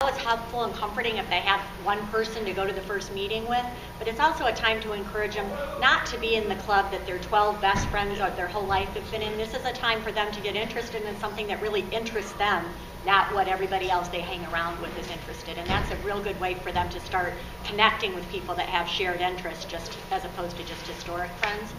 It's helpful and comforting if they have one person to go to the first meeting with, but it's also a time to encourage them not to be in the club that their 12 best friends or their whole life have been in. This is a time for them to get interested in something that really interests them, not what everybody else they hang around with is interested in. That's a real good way for them to start connecting with people that have shared interests, just as opposed to just historic friends.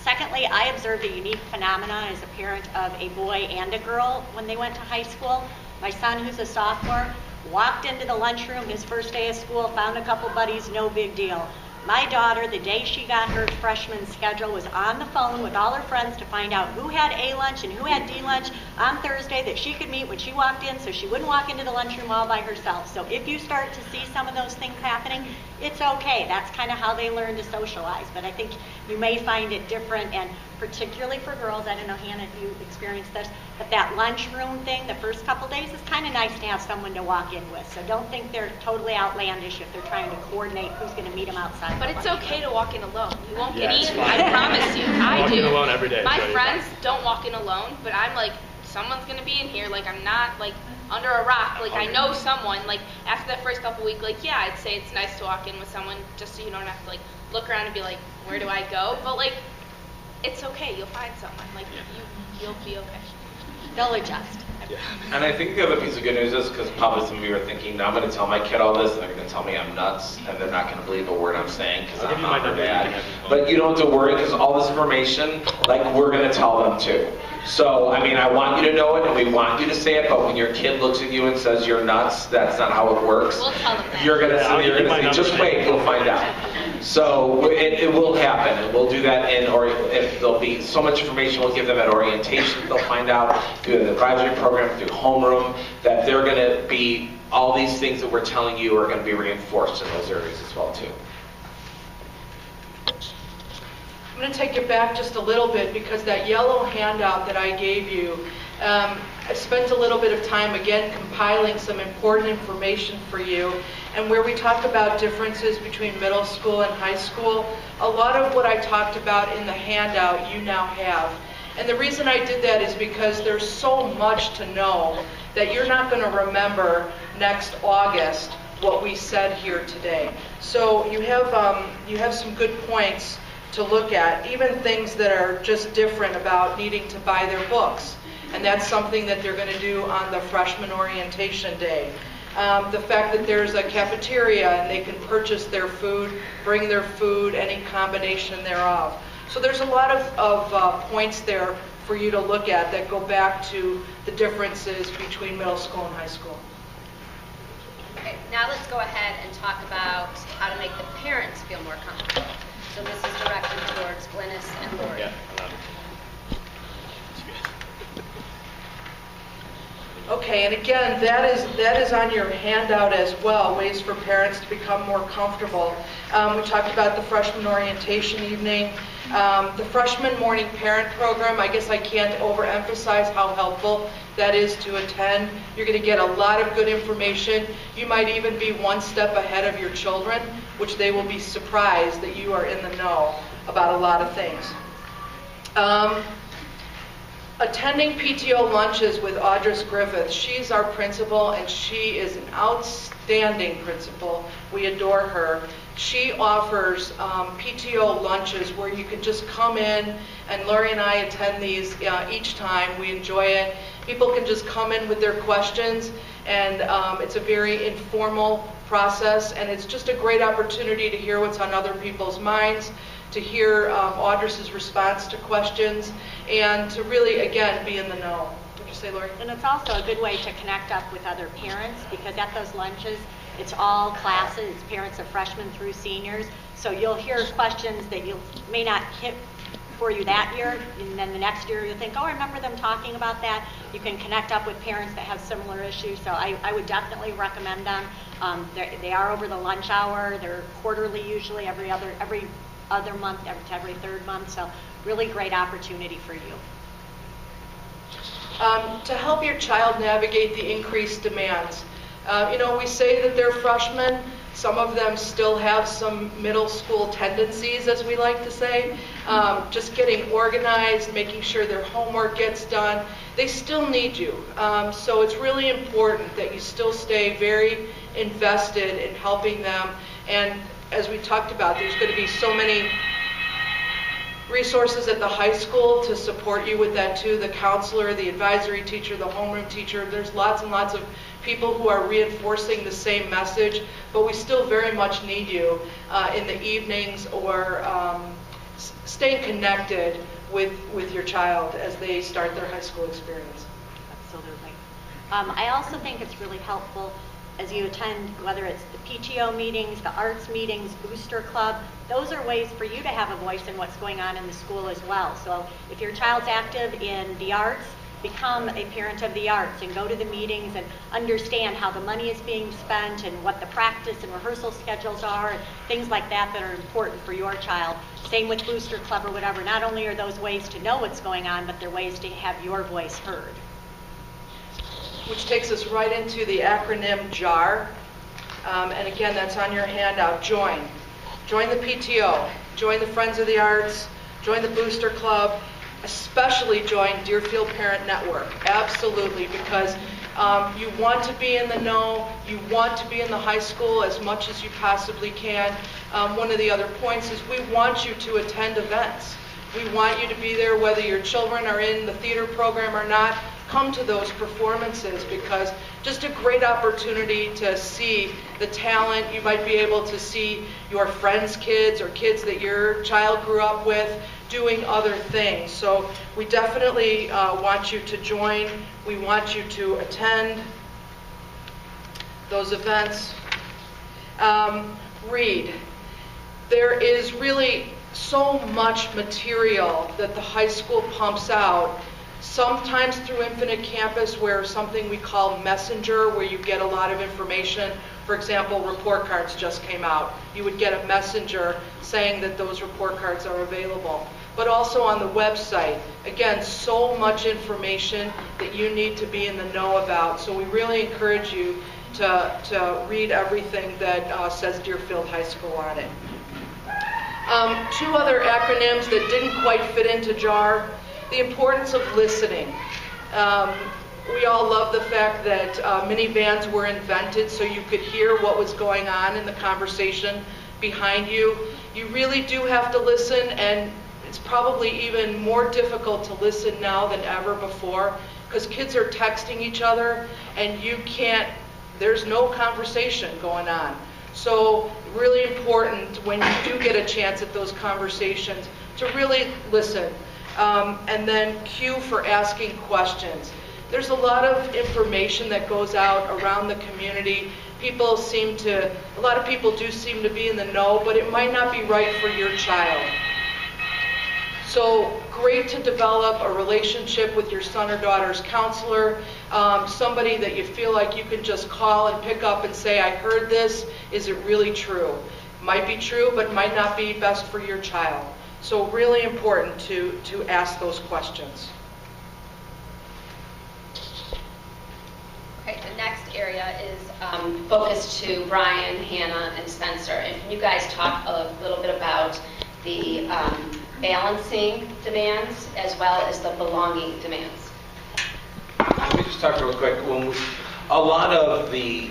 Secondly, I observed a unique phenomenon as a parent of a boy and a girl when they went to high school. My son, who's a sophomore, walked into the lunchroom his first day of school, found a couple buddies, no big deal. My daughter, the day she got her freshman schedule, was on the phone with all her friends to find out who had A lunch and who had D lunch on Thursday that she could meet when she walked in, so she wouldn't walk into the lunchroom all by herself. So if you start to see some of those things happening, it's okay. That's kind of how they learn to socialize. But I think you may find it different, and particularly for girls, I don't know, Hannah, if you experienced this, but that lunchroom thing the first couple days is kind of nice to have someone to walk in with. So don't think they're totally outlandish if they're trying to coordinate who's going to meet them outside. But it's okay to walk in alone. You won't get eaten. I promise you. I do. Walk in alone every day. My friends don't walk in alone, but I'm like, someone's going to be in here. Like, I'm not, like, under a rock. Like, I know someone. Like, after that first couple weeks, like, yeah, I'd say it's nice to walk in with someone just so you don't have to, like, look around and be like, where do I go? But, like, it's okay. You'll find someone. Like, you'll be okay. They'll adjust. Yeah. And I think the other piece of good news is, because probably some of you are thinking, now I'm going to tell my kid all this, and they're going to tell me I'm nuts, and they're not going to believe a word I'm saying, because I'm not their dad. But you don't have to worry, because all this information, like, we're going to tell them too. So, I mean, I want you to know it, and we want you to say it, but when your kid looks at you and says you're nuts, that's not how it works. We'll tell them that. You're going to say, just wait, you'll find out. So it will happen, and we'll do that or if there'll be so much information we'll give them at orientation, they'll find out through the advisory program, through homeroom, that they're going to be, all these things that we're telling you are going to be reinforced in those areas as well too. I'm going to take it back just a little bit, because that yellow handout that I gave you, I spent a little bit of time again compiling some important information for you, and where we talk about differences between middle school and high school, a lot of what I talked about in the handout you now have. And the reason I did that is because there's so much to know that you're not going to remember next August what we said here today. So you have some good points to look at, even things that are just different about needing to buy their books. And that's something that they're going to do on the freshman orientation day. The fact that there's a cafeteria and they can purchase their food, bring their food, any combination thereof. So there's a lot of points there for you to look at that go back to the differences between middle school and high school. Okay, now let's go ahead and talk about how to make the parents feel more comfortable. So this is directed towards Glynis and Lori. Yeah. Okay, and again, that is on your handout as well, ways for parents to become more comfortable. We talked about the freshman orientation evening, the freshman morning parent program. I guess I can't overemphasize how helpful that is to attend. You're going to get a lot of good information. You might even be one step ahead of your children, which they will be surprised that you are in the know about a lot of things. Attending PTO lunches with Audrey Griffith. She's our principal, and she is an outstanding principal. We adore her. She offers PTO lunches where you can just come in, and Lori and I attend these each time. We enjoy it. People can just come in with their questions, and it's a very informal process, and it's just a great opportunity to hear what's on other people's minds, to hear Audrey's response to questions, and to really, again, be in the know. Would you say, Lori? And it's also a good way to connect up with other parents, because at those lunches, it's all classes, it's parents of freshmen through seniors, so you'll hear questions that you may not hit for you that year, and then the next year you'll think, oh, I remember them talking about that. You can connect up with parents that have similar issues, so I would definitely recommend them. They are over the lunch hour. They're quarterly usually, every other month, every third month, so really great opportunity for you. To help your child navigate the increased demands. We say that they're freshmen. Some of them still have some middle school tendencies, as we like to say, just getting organized, making sure their homework gets done. They still need you. So it's really important that you still stay very invested in helping them. And as we talked about, there's going to be so many resources at the high school to support you with that too. The counselor, the advisory teacher, the homeroom teacher. There's lots and lots of people who are reinforcing the same message, but we still very much need you in the evenings or staying connected with your child as they start their high school experience. Absolutely. I also think it's really helpful as you attend, whether it's the PTO meetings, the arts meetings, Booster Club, those are ways for you to have a voice in what's going on in the school as well. So if your child's active in the arts, become a parent of the arts and go to the meetings and understand how the money is being spent and what the practice and rehearsal schedules are and things like that that are important for your child. Same with Booster Club or whatever. Not only are those ways to know what's going on, but they're ways to have your voice heard. Which takes us right into the acronym JAR. And again, that's on your handout. Join. Join the PTO. Join the Friends of the Arts. Join the Booster Club. Especially join Deerfield Parent Network. Absolutely, because you want to be in the know. You want to be in the high school as much as you possibly can. One of the other points is we want you to attend events. We want you to be there whether your children are in the theater program or not. Come to those performances because just a great opportunity to see the talent. You might be able to see your friends' kids or kids that your child grew up with doing other things. So we definitely want you to join. We want you to attend those events. Read. There is really so much material that the high school pumps out, sometimes through Infinite Campus, where something we call Messenger, where you get a lot of information. For example, report cards just came out. You would get a messenger saying that those report cards are available. But also on the website, again, so much information that you need to be in the know about. So we really encourage you to read everything that says Deerfield High School on it. Two other acronyms that didn't quite fit into JAR. The importance of listening. We all love the fact that minivans were invented so you could hear what was going on in the conversation behind you. You really do have to listen, and it's probably even more difficult to listen now than ever before because kids are texting each other and there's no conversation going on. So really important when you do get a chance at those conversations to really listen. And then Q for asking questions. There's a lot of information that goes out around the community. A lot of people do seem to be in the know, but it might not be right for your child. So great to develop a relationship with your son or daughter's counselor, somebody that you feel like you can just call and pick up and say, I heard this, is it really true? Might be true, but might not be best for your child. So really important to ask those questions. Okay, the next area is focused to Brian, Hannah, and Spencer. And can you guys talk a little bit about the balancing demands as well as the belonging demands? Let me just talk real quick. A lot of the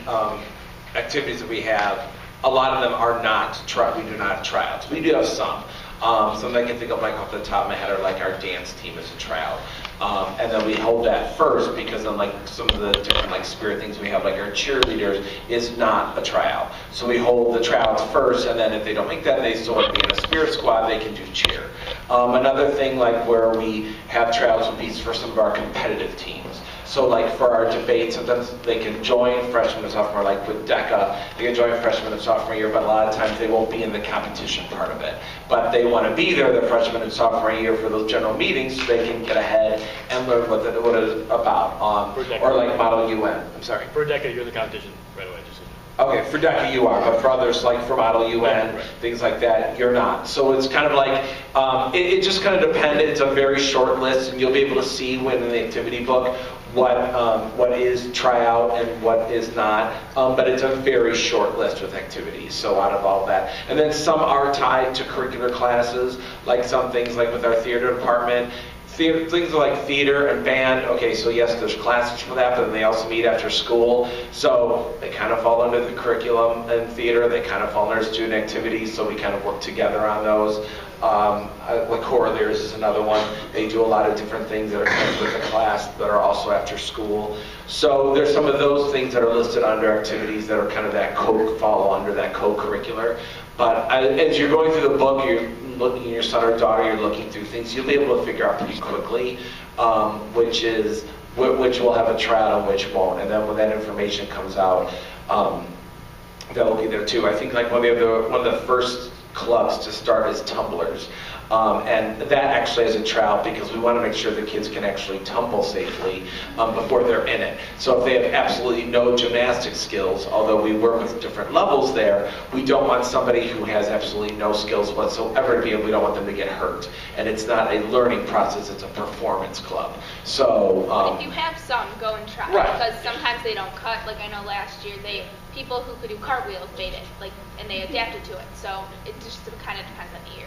activities that we have, a lot of them are not we do not have tryouts. We do have some. Some I can think of like off the top of my head are like our dance team is a tryout. And then we hold that first because unlike some of the different like spirit things we have, like our cheerleaders is not a tryout. So we hold the tryouts first, and then if they don't make that, they still want to be in a spirit squad, they can do cheer. Another thing like where we have tryouts would be for some of our competitive teams. So like for our debate, sometimes they can join freshman and sophomore, like with DECA, they can join freshman and sophomore year, but a lot of times they won't be in the competition part of it. But they want to be there the freshman and sophomore year for those general meetings so they can get ahead and learn what it's about. Or like Model UN. I'm sorry. For DECA, you're in the competition. right away. Just Okay, for DECA you are, but for others like for Model UN, right. things like that, you're not. So it's kind of like, it just kind of depends. It's a very short list, and you'll be able to see when in the activity book what is tryout and what is not. But it's a very short list with activities, so out of all that. And then some are tied to curricular classes, like some things like with our theater department. Things like theater and band, okay, so yes, there's classes for that, but then they also meet after school. So they kind of fall under the curriculum and theater. They kind of fall under student activities, so we kind of work together on those. Like Corollaries is another one. They do a lot of different things that are kind of with the class that are also after school. So there's some of those things that are listed under activities that are kind of that fall under that co-curricular. But as you're going through the book, you're looking at your son or daughter, you're looking through things, you'll be able to figure out pretty quickly which will have a tryout and which won't. And then when that information comes out, that will be there too. I think like one of the first clubs to start is tumblers. And that actually has a tryout because we want to make sure the kids can actually tumble safely before they're in it. So if they have absolutely no gymnastic skills, although we work with different levels there, we don't want somebody who has absolutely no skills whatsoever to be able, we don't want them to get hurt. And it's not a learning process, it's a performance club. So if you have some, go and try. Right. Because sometimes they don't cut. Like I know last year, people who could do cartwheels made it, and they adapted to it. So it just kind of depends on the year.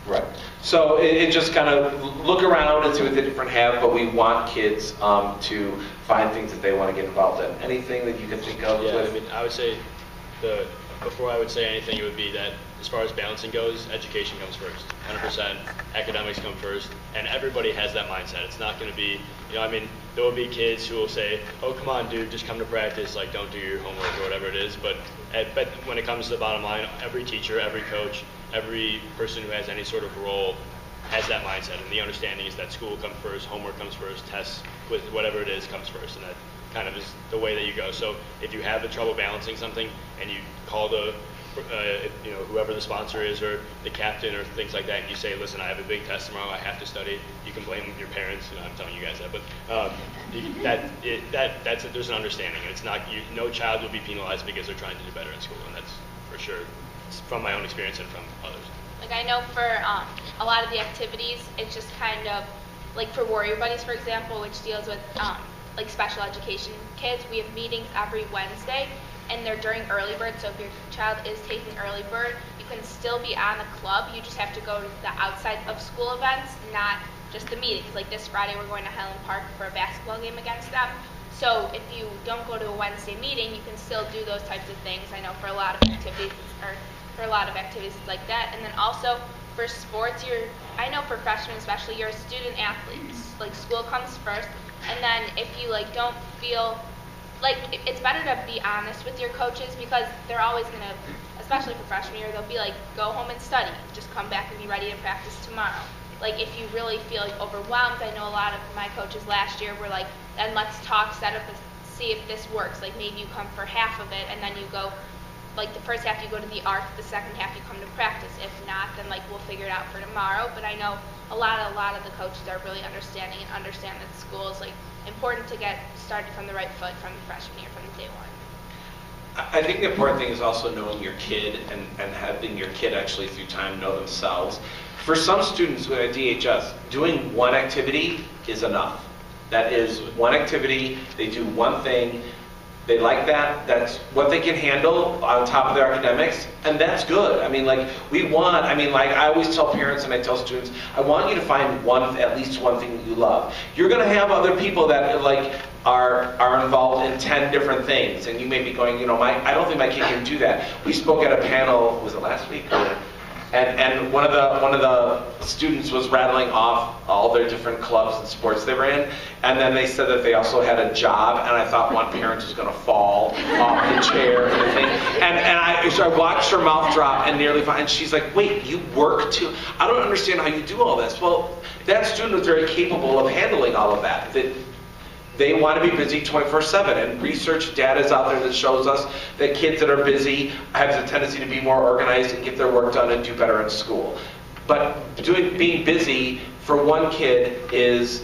Right. So it just kind of look around and see what the different have, but we want kids to find things that they want to get involved in. Anything that you can think of? Yeah, I mean, I would say before I would say anything, it would be that as far as balancing goes, education comes first, 100%. Academics come first, and everybody has that mindset. It's not going to be, I mean, there will be kids who will say, "Oh, come on, dude, just come to practice. Like, don't do your homework or whatever it is." But when it comes to the bottom line, every teacher, every coach, every person who has any sort of role has that mindset, and the understanding is that school comes first, homework comes first, tests, with whatever it is comes first, and that kind of is the way that you go. So if you have the trouble balancing something and you call the whoever the sponsor is or the captain or things like that, and you say, "Listen, I have a big test tomorrow, I have to study," you can blame your parents. I'm telling you guys that, but there's an understanding. It's not no child will be penalized because they're trying to do better in school, and that's for sure. It's from my own experience and from others. Like I know for a lot of the activities, it's just kind of like for Warrior Buddies, for example, which deals with like special education kids. We have meetings every Wednesday, and they're during early bird. So if your child is taking early bird, you can still be on the club. You just have to go to the outside of school events, not just the meetings. Like this Friday, we're going to Highland Park for a basketball game against them. So if you don't go to a Wednesday meeting, you can still do those types of things. I know for a lot of activities, like that. And then also for sports, I know for freshmen especially, you're a student athlete. Like school comes first, and then if you don't feel like it's better to be honest with your coaches, because they're always gonna, especially for freshman year, they'll be like, go home and study, just come back and be ready to practice tomorrow. Like if you really feel overwhelmed, I know a lot of my coaches last year were like, then let's talk, see if this works. Like maybe you come for half of it, and then you go. Like the first half you go to the ARC, the second half you come to practice. If not, then we'll figure it out for tomorrow. But I know a lot of the coaches are really understanding and understand that school is important to get started from the right foot from the freshman year, from day one. I think the important thing is also knowing your kid and having your kid actually through time know themselves. For some students with DHS, doing one activity is enough. That is one activity, they do one thing, they like that, that's what they can handle on top of their academics, and that's good. I mean, I always tell parents and I tell students, I want you to find at least one thing that you love. You're going to have other people that are involved in 10 different things, and you may be going, I don't think my kid can do that. We spoke at a panel, was it last week? And one of the students was rattling off all their different clubs and sports they were in, and then they said that they also had a job, and I thought one parent was going to fall off the chair and everything. And so I watched her mouth drop and nearly fell, and she's like, "Wait, you work too? I don't understand how you do all this." Well, that student was very capable of handling all of that. They want to be busy 24/7, and research data is out there that shows us that kids that are busy have the tendency to be more organized and get their work done and do better in school. But being busy for one kid is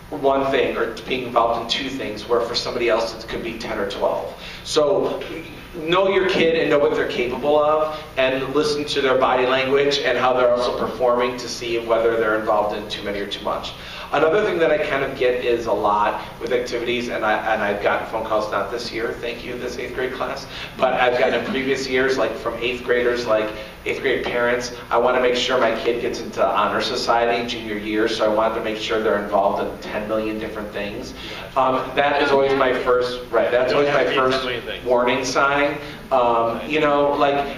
one thing or being involved in two things, where for somebody else it could be 10 or 12. So know your kid and know what they're capable of, and listen to their body language and how they're also performing to see whether they're involved in too many or too much. Another thing that I kind of get is a lot with activities, and I've gotten phone calls, not this year, thank you, this 8th grade class, but I've gotten in previous years, like from 8th graders, like 8th grade parents. I want to make sure my kid gets into honor society junior year, so I want to make sure they're involved in 10 million different things. That is always my first, right, that's always my first warning sign. You know, like,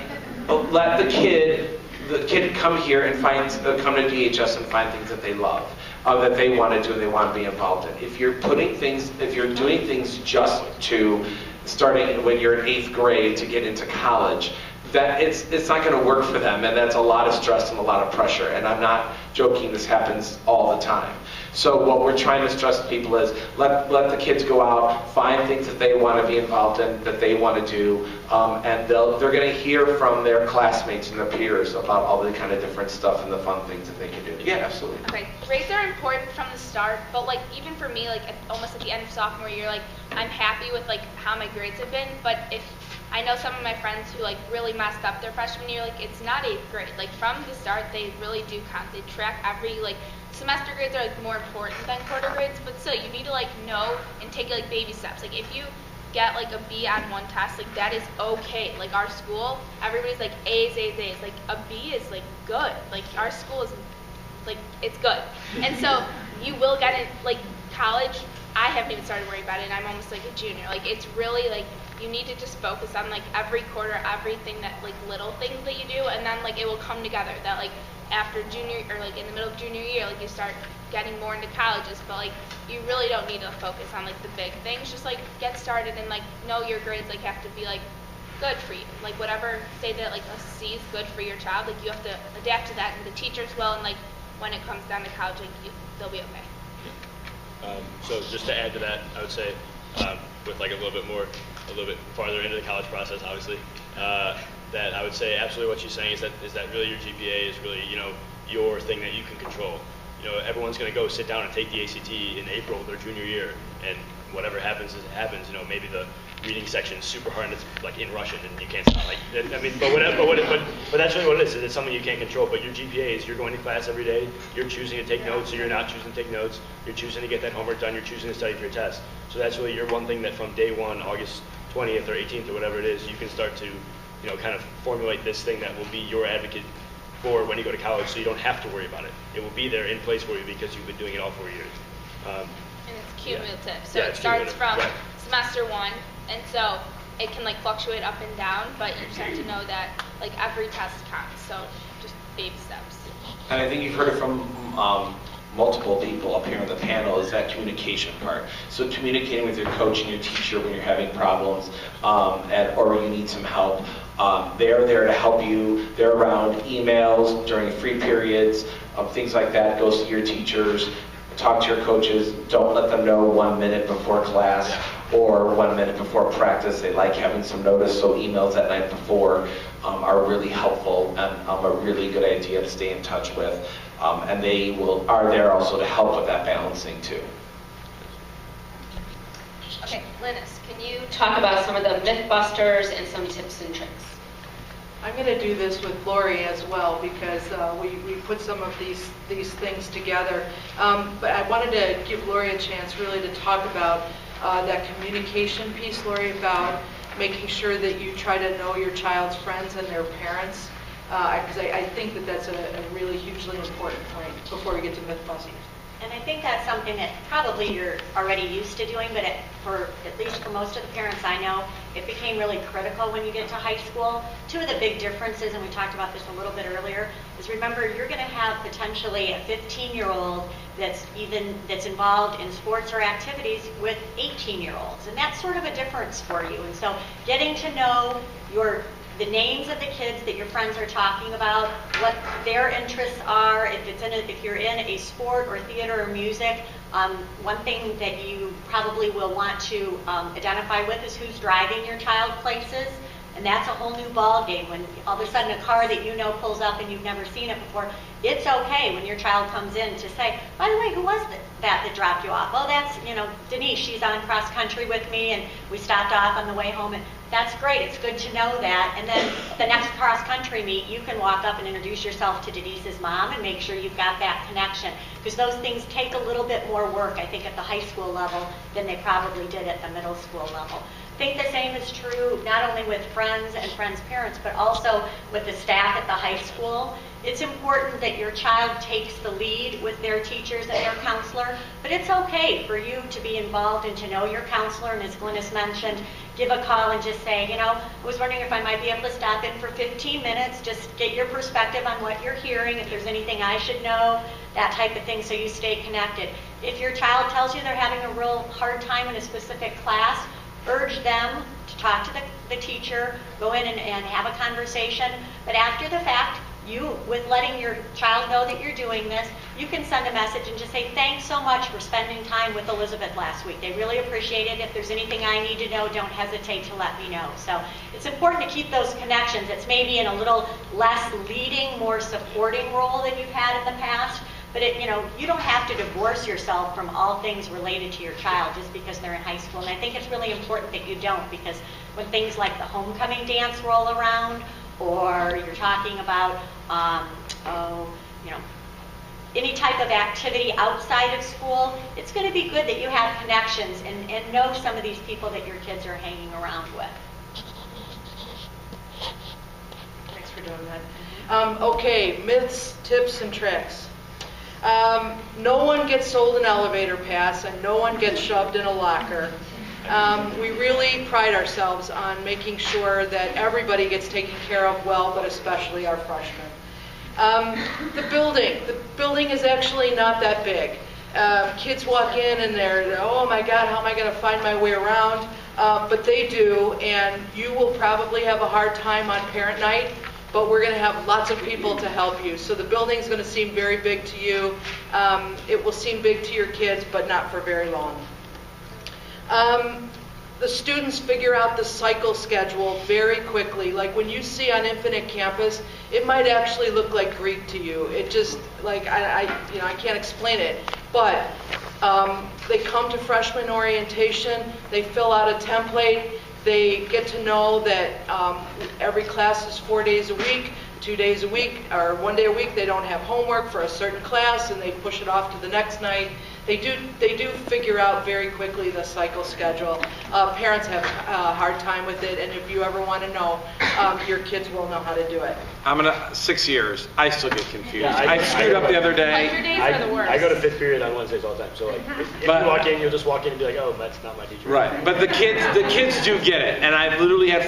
let the kid come here and come to DHS and find things that they love. That they want to do and they want to be involved in. If you're doing things just to starting when you're in 8th grade to get into college, that it's not going to work for them, and that's a lot of stress and a lot of pressure. And I'm not joking, this happens all the time. So what we're trying to stress to people is let the kids go out, find things that they want to be involved in, that they want to do, and they're going to hear from their classmates and their peers about all the kind of different stuff and the fun things that they can do. Yeah, absolutely. Okay, grades are important from the start, but like even for me, like almost at the end of sophomore year, like I'm happy with like how my grades have been, but if I know some of my friends who like really messed up their freshman year, like it's not 8th grade. Like from the start, they really do count. They track every, like semester grades are like more important than quarter grades, but still you need to like know and take like baby steps. Like if you get like a B on one test, like that is okay. Like our school, everybody's like A's. Like a B is like good. Like our school is like, it's good. And so you will get it, like college, I haven't even started worrying about it, and I'm almost like a junior. Like it's really like, you need to just focus on like every quarter, everything that like little things that you do, and then like it will come together that like after junior, or like in the middle of junior year, like you start getting more into colleges, but like you really don't need to focus on like the big things. Just like get started and like know your grades like have to be like good for you. Like whatever, say that like a C is good for your child, like you have to adapt to that, and the teachers will, and like when it comes down to college, like they'll be okay. So just to add to that, I would say with like a little bit farther into the college process, obviously, that I would say absolutely what she's saying is that really your GPA is really, you know, your thing that you can control. You know, everyone's going to go sit down and take the ACT in April of their junior year, and whatever happens, it happens. You know, maybe the reading section is super hard and it's like in Russian and you can't stop. Like, I mean, but that's really what it is. It's something you can't control. But your GPA is, you're going to class every day. You're choosing to take notes, or you're not choosing to take notes. You're choosing to get that homework done. You're choosing to study for your test. So that's really your one thing that from day one, August 20th or 18th or whatever it is, you can start to, you know, kind of formulate this thing that will be your advocate for when you go to college, so you don't have to worry about it. It will be there in place for you because you've been doing it all 4 years. And it's cumulative. Yeah. So Yeah, it it's starts cumulative. from Right. semester one, and so it can like fluctuate up and down, but you just have to know that like every test counts. So just baby steps. And I think you've heard it from multiple people up here on the panel, is that communication part. So communicating with your coach and your teacher when you're having problems or you need some help. They're there to help you. They're around emails during free periods, things like that. Go see your teachers, talk to your coaches. Don't let them know 1 minute before class or 1 minute before practice. They like having some notice, so emails that night before are really helpful and a really good idea to stay in touch with. And they are there also to help with that balancing too. Okay, Linus, can you talk about some of the Mythbusters and some tips and tricks? I'm going to do this with Lori as well, because we put some of these things together. But I wanted to give Lori a chance really to talk about that communication piece, Lori, about making sure that you try to know your child's friends and their parents, because I think that that's a really hugely important point before we get to Mythbusters. And I think that's something that probably you're already used to doing, but at least for most of the parents I know, it became really critical when you get to high school. Two of the big differences, and we talked about this a little bit earlier, is remember you're going to have potentially a 15-year-old that's involved in sports or activities with 18-year-olds, and that's sort of a difference for you. And so getting to know the names of the kids that your friends are talking about, what their interests are, if you're in a sport or theater or music, one thing that you probably will want to identify with is who's driving your child places. And that's a whole new ball game when all of a sudden a car that you know pulls up and you've never seen it before. It's okay when your child comes in to say, by the way, who was that dropped you off? Oh, that's, Denise, she's on cross country with me and we stopped off on the way home. And that's great. It's good to know that. And then the next cross country meet, you can walk up and introduce yourself to Denise's mom and make sure you've got that connection. Because those things take a little bit more work, I think, at the high school level than they probably did at the middle school level. I think the same is true not only with friends and friends' parents, but also with the staff at the high school. It's important that your child takes the lead with their teachers and their counselor, but it's okay for you to be involved and to know your counselor. And as Glynis mentioned, give a call and just say, I was wondering if I might be able to stop in for 15 minutes, just get your perspective on what you're hearing, if there's anything I should know, that type of thing, so you stay connected. If your child tells you they're having a real hard time in a specific class, urge them to talk to the teacher, go in and have a conversation. But after the fact, with letting your child know that you're doing this, you can send a message and just say, thanks so much for spending time with Elizabeth last week. They really appreciate it. If there's anything I need to know, don't hesitate to let me know. So it's important to keep those connections. It's maybe in a little less leading, more supporting role than you've had in the past. But you don't have to divorce yourself from all things related to your child just because they're in high school. And I think it's really important that you don't, because when things like the homecoming dance roll around, or you're talking about, any type of activity outside of school, it's going to be good that you have connections and know some of these people that your kids are hanging around with. Thanks for doing that. Okay, myths, tips, and tricks. No one gets sold an elevator pass and no one gets shoved in a locker. We really pride ourselves on making sure that everybody gets taken care of well, but especially our freshmen. The building is actually not that big. Kids walk in and they're, oh my God, how am I going to find my way around? But they do, and you will probably have a hard time on parent night, but we're going to have lots of people to help you. So the building's going to seem very big to you. It will seem big to your kids, but not for very long. The students figure out the cycle schedule very quickly. Like when you see on Infinite Campus, it might actually look like Greek to you. It just, like, I can't explain it. But they come to freshman orientation, they fill out a template, they get to know that every class is 4 days a week, 2 days a week, or 1 day a week. They don't have homework for a certain class, and they push it off to the next night. They do figure out very quickly the cycle schedule. Parents have a hard time with it, and if you ever want to know, your kids will know how to do it. 6 years. I still get confused. Yeah, I screwed up the other day. Your days are the worst. I go to fifth period on Wednesdays all the time. So like, if you walk in, you'll just walk in and be like, oh, that's not my teacher. Right, but the kids do get it, and I've literally had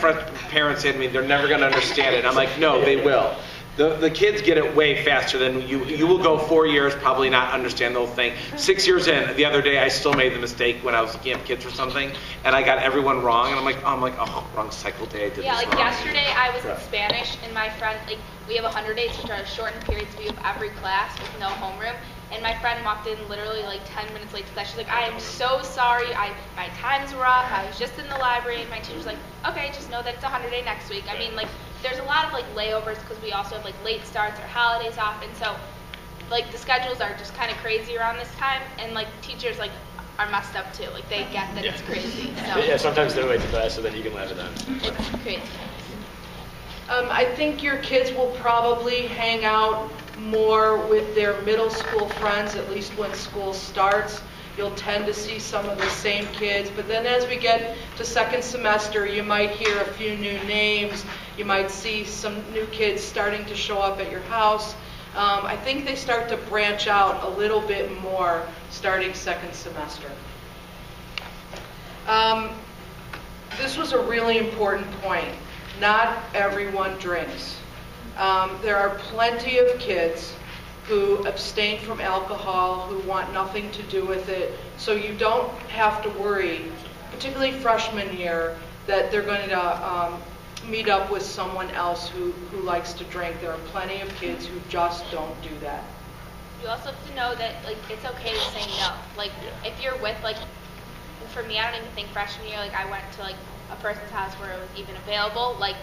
parents say to me, they're never going to understand it. And I'm like, no, they will. The kids get it way faster than you. You will go 4 years, probably not understand the whole thing. 6 years in, the other day, I still made the mistake when I was looking at kids for something, and I got everyone wrong, and I'm like, oh, wrong cycle day. I did this wrong. Yesterday I was in Spanish, and my friend, we have 100 days, which are shortened periods view of every class with no homeroom. And my friend walked in literally 10 minutes late to class. She's like, I am so sorry. My times were off. I was just in the library. And my teacher's like, okay, just know that it's 100-day next week. I mean, there's a lot of layovers because we also have late starts or holidays off. And so the schedules are just kind of crazy around this time. And teachers are messed up too. They get that it's crazy. So. Yeah, sometimes they're late to class, so then you can laugh at them. It's crazy. I think your kids will probably hang out more with their middle school friends, at least when school starts. You'll tend to see some of the same kids, but then as we get to second semester, you might hear a few new names. You might see some new kids starting to show up at your house. I think they start to branch out a little bit more starting second semester. This was a really important point. Not everyone drinks. There are plenty of kids who abstain from alcohol, who want nothing to do with it. So you don't have to worry, particularly freshman year, that they're going to meet up with someone else who likes to drink. There are plenty of kids who just don't do that. You also have to know that it's okay to say no. If you're with for me, I don't even think freshman year I went to a person's house where it was even available, like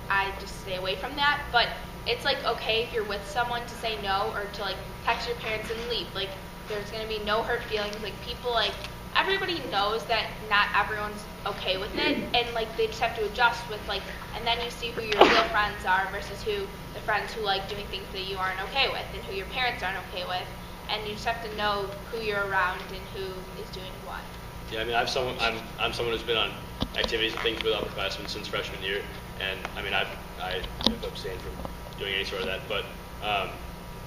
I just stay away from that. But it's like okay if you're with someone to say no or to like text your parents and leave. Like there's gonna be no hurt feelings. Like people like everybody knows that not everyone's okay with it, and like they just have to adjust with like, and then you see who your real friends are versus who the friends who like doing things that you aren't okay with, and who your parents aren't okay with, and you just have to know who you're around and who is doing what. Yeah, I mean, I'm someone who's been on activities and things with upperclassmen since freshman year, and I mean, I've abstained from doing any sort of that, but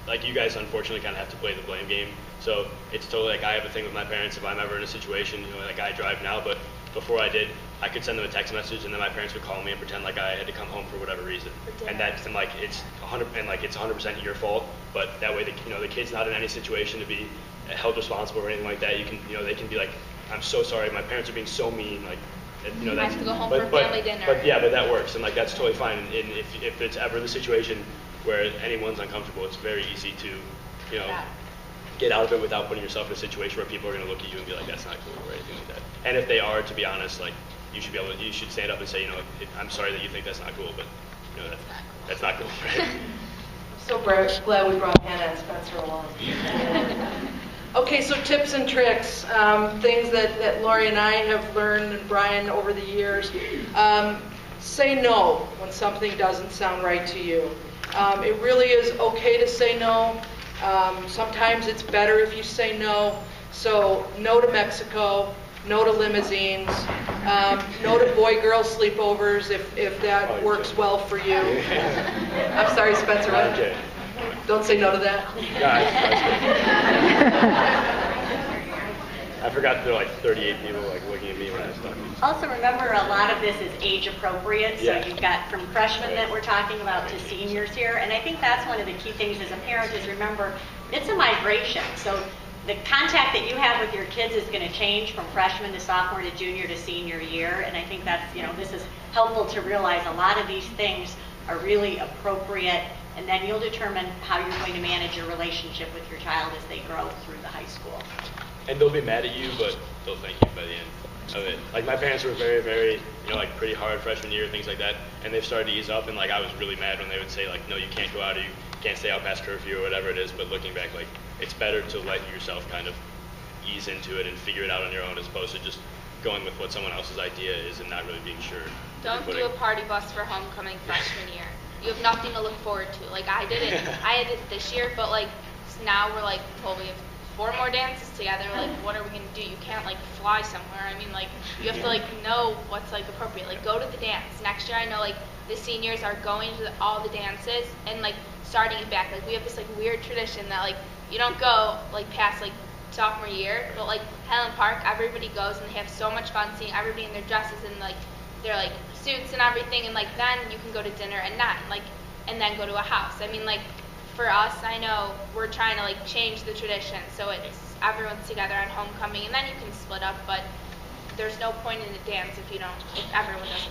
like you guys unfortunately kind of have to play the blame game. So it's totally like I have a thing with my parents. If I'm ever in a situation, you know, like I drive now, but before I did, I could send them a text message, and then my parents would call me and pretend like I had to come home for whatever reason. And that's and like it's 100% your fault. But that way, the kid's not in any situation to be held responsible or anything like that. You can, they can be like, I'm so sorry, my parents are being so mean, like. I have to go home for family dinner. But that works, and like that's totally fine. And if it's ever the situation where anyone's uncomfortable, it's very easy to, get out of it without putting yourself in a situation where people are going to look at you and be like, that's not cool or anything like that. And if they are, to be honest, like you should stand up and say, I'm sorry that you think that's not cool, but that's not cool, right? So glad we brought Hannah and Spencer along. Okay, so tips and tricks, things that Lori and I have learned, and Brian, over the years. Say no when something doesn't sound right to you. It really is okay to say no. Sometimes it's better if you say no. So no to Mexico, no to limousines, no to boy-girl sleepovers if that works well for you. I'm sorry, Spencer. Okay. Don't say no to that. I forgot that there were like 38 people like looking at me when I was talking. Also remember, a lot of this is age appropriate, so Yeah. you've got from freshmen that we're talking about to seniors here, and I think that's one of the key things as a parent is remember, it's a migration, so the contact that you have with your kids is going to change from freshman to sophomore to junior to senior year, and I think that's, this is helpful to realize a lot of these things are really appropriate, and then you'll determine how you're going to manage your relationship with your child as they grow through the high school. And they'll be mad at you, but they'll thank you by the end of it. Like my parents were very, very, like pretty hard freshman year, things like that, and they've started to ease up, and like I was really mad when they would say like, no, you can't go out, or you can't stay out past curfew or whatever it is, but looking back, like it's better to let yourself kind of ease into it and figure it out on your own as opposed to just going with what someone else's idea is and not really being sure. Don't do a party bus for homecoming freshman year. You have nothing to look forward to. Like I did it this year, but like now we're like, well, we have 4 more dances together. Like, what are we gonna do? You can't like fly somewhere. I mean, like you have to like know what's like appropriate. Like go to the dance. Next year, I know like the seniors are going to all the dances and like starting it back. Like we have this like weird tradition that like you don't go like past like sophomore year, but like Highland Park, everybody goes and they have so much fun seeing everybody in their dresses and like their like suits and everything, and like then you can go to dinner at 9, like and then go to a house. I mean, like for us, I know we're trying to like change the tradition so it's everyone's together on homecoming, and then you can split up, but there's no point in a dance if everyone doesn't